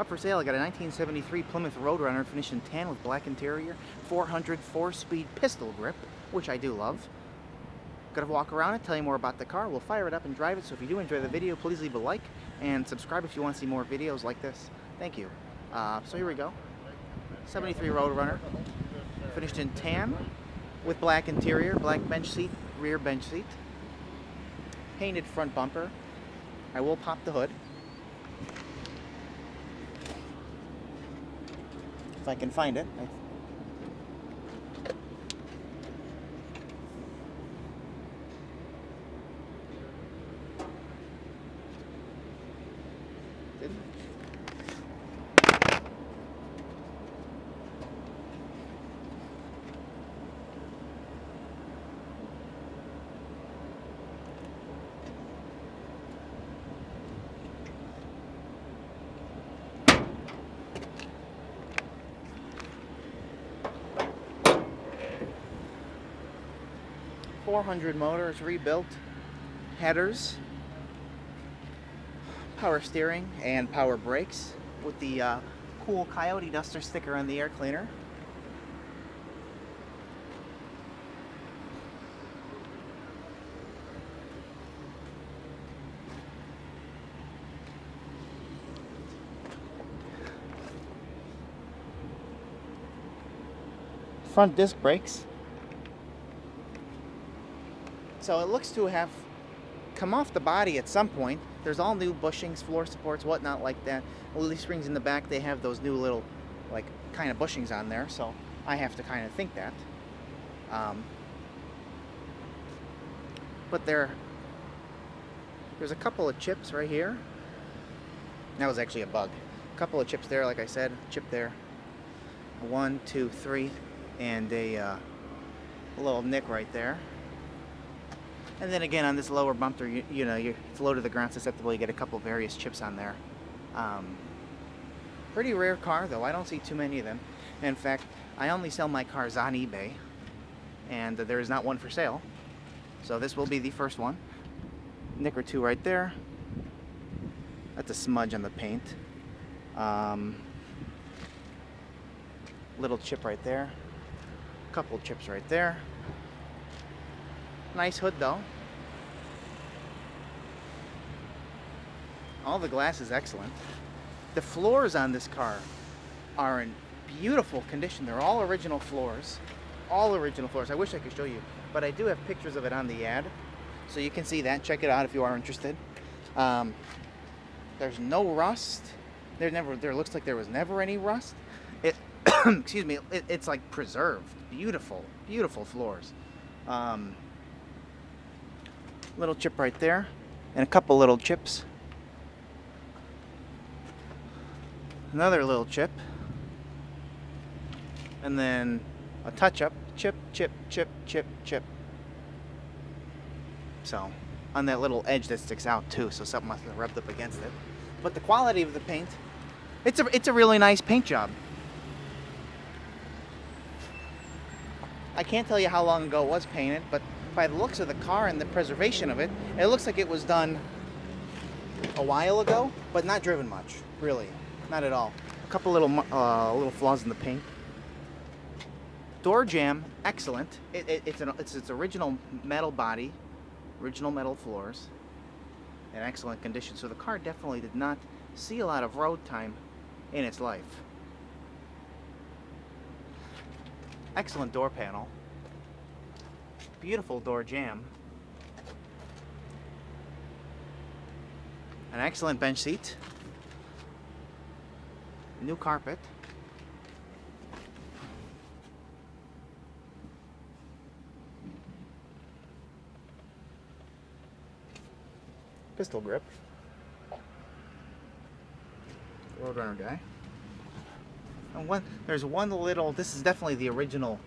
Up for sale, I got a 1973 Plymouth Roadrunner finished in tan with black interior, 400 4-speed pistol grip, which I do love. Gonna walk around and tell you more about the car. We'll fire it up and drive it, so if you do enjoy the video, please leave a like and subscribe if you want to see more videos like this. Thank you. So here we go. 73 Roadrunner, finished in tan with black interior, black bench seat, rear bench seat, painted front bumper. I will pop the hood if I can find it. Didn't. 400 motors, rebuilt, headers, power steering, and power brakes with the cool Coyote Duster sticker on the air cleaner. Front disc brakes. So it looks to have come off the body at some point. There's all new bushings, floor supports, whatnot like that. Leaf springs in the back, they have those new little, like, kind of bushings on there, so I have to kind of think that. But there's a couple of chips right here. That was actually a bug. A couple of chips there, like I said, chip there. 1, 2, 3, and a little nick right there. And then again on this lower bumper, you know, it's low to the ground susceptible. You get a couple various chips on there. Pretty rare car though. I don't see too many of them. In fact, I only sell my cars on eBay, and there is not one for sale. So this will be the first one. Nick or two right there. That's a smudge on the paint. Little chip right there. Couple chips right there. Nice hood though. All the glass is excellent. The floors on this car are in beautiful condition. They're all original floors. All original floors. I wish I could show you, but I do have pictures of it on the ad, so you can see that. Check it out if you are interested. There's no rust. There looks like there was never any rust. It excuse me, it's like preserved. Beautiful, beautiful floors. Little chip right there, and a couple little chips. Another little chip, and then a touch-up. Chip, chip, chip, chip, chip. So, on that little edge that sticks out too, so something must have rubbed up against it. But the quality of the paint, it's a really nice paint job. I can't tell you how long ago it was painted, but by the looks of the car and the preservation of it, it looks like it was done a while ago, but not driven much, really, not at all. A couple little flaws in the paint. Door jamb, excellent. It's its original metal body, original metal floors, in excellent condition. So the car definitely did not see a lot of road time in its life. Excellent door panel. Beautiful door jamb. An excellent bench seat. New carpet. Pistol grip. Roadrunner guy. And there's one little, this is definitely the original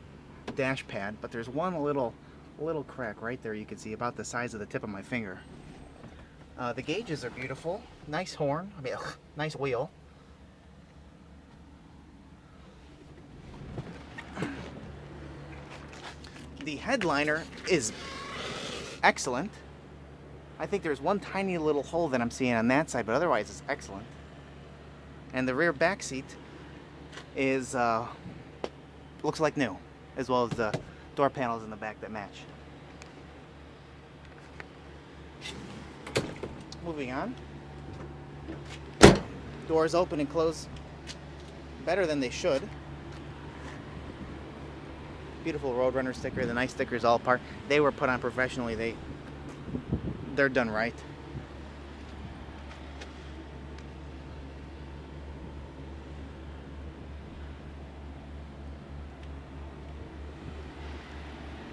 dash pad, but there's one little crack right there you can see, about the size of the tip of my finger. The gauges are beautiful. Nice horn. I mean, nice wheel. The headliner is excellent. I think there's one tiny little hole that I'm seeing on that side, but otherwise it's excellent. And the rear back seat is looks like new, as well as the door panels in the back that match. Moving on. Doors open and close better than they should. Beautiful Roadrunner sticker. The nice stickers all apart. They were put on professionally. They're done right.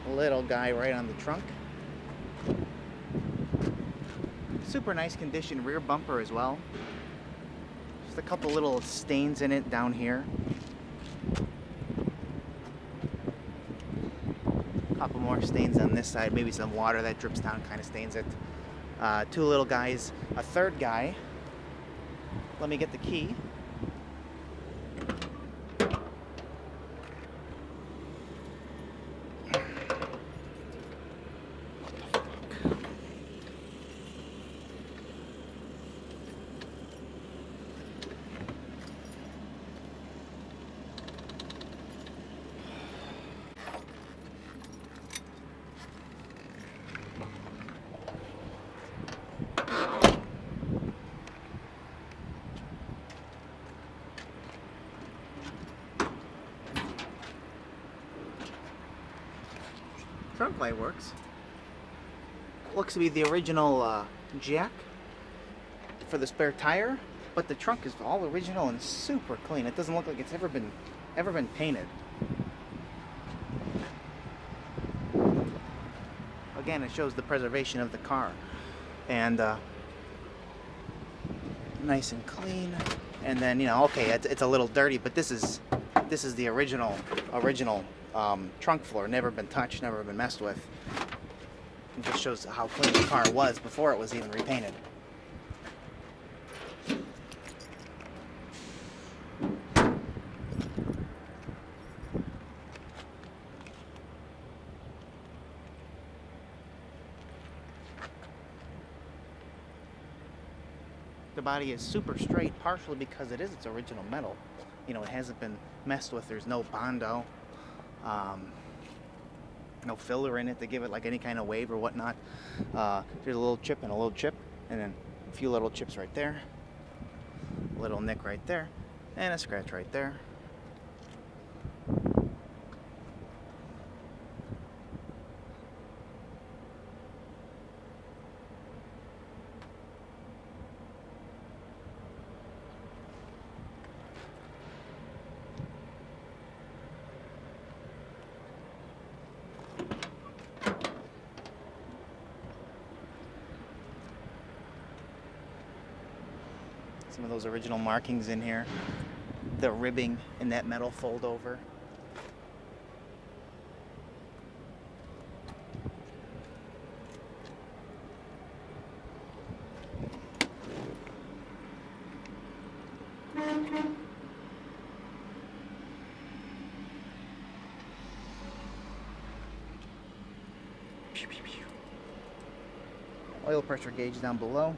Little guy right on the trunk. Super nice condition rear bumper as well. Just a couple little stains in it down here. A couple more stains on this side. Maybe some water that drips down kind of stains it. Two little guys. A third guy. Let me get the key. Trunk light works. Looks to be the original jack for the spare tire, but the trunk is all original and super clean. It doesn't look like it's ever been painted. Again, it shows the preservation of the car, and nice and clean. And then, you know, okay, it's a little dirty, but this is the original trunk floor. Never been touched, never been messed with. It just shows how clean the car was before it was even repainted. The body is super straight, partially because it is its original metal. You know, it hasn't been messed with. There's no Bondo, no filler in it to give it like any kind of wave or whatnot. There's a little chip and a little chip, and then a few little chips right there, a little nick right there, and a scratch right there. Some of those original markings in here. The ribbing in that metal fold over. Oil pressure gauge down below.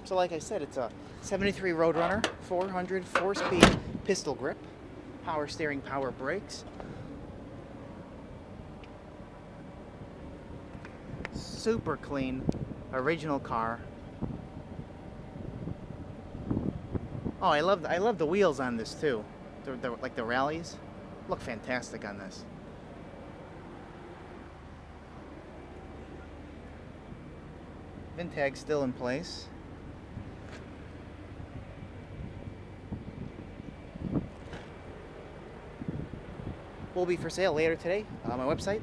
So like I said, it's a 73 Roadrunner, 400 4-speed pistol grip, power steering, power brakes. Super clean, original car. Oh, I love the wheels on this too. Like the rallies look fantastic on this. VIN tag still in place. Will be for sale later today on my website,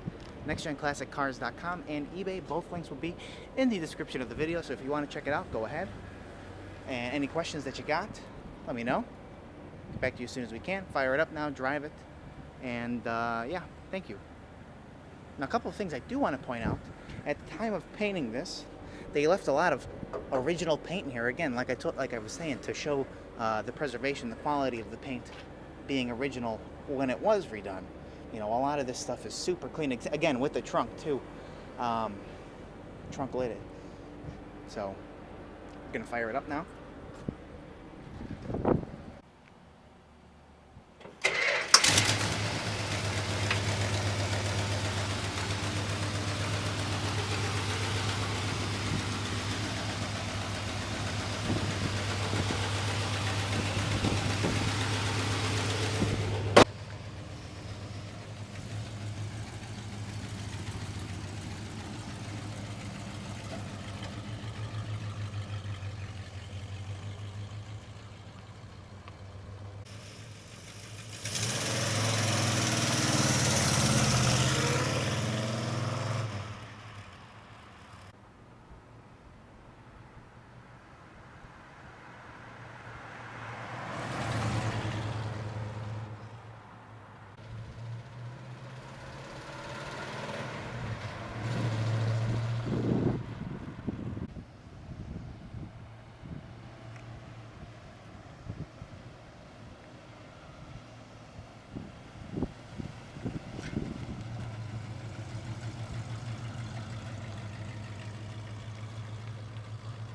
nextgenclassiccars.com, and eBay. Both links will be in the description of the video, so if you want to check it out, go ahead. And any questions that you got, let me know. Get back to you as soon as we can. Fire it up now, drive it, and yeah, thank you. Now, a couple of things I do want to point out. At the time of painting this, they left a lot of original paint in here. Again, like I was saying, to show the preservation, the quality of the paint being original when it was redone. You know, a lot of this stuff is super clean. Again, with the trunk too, trunk lidded. So, we're gonna fire it up now.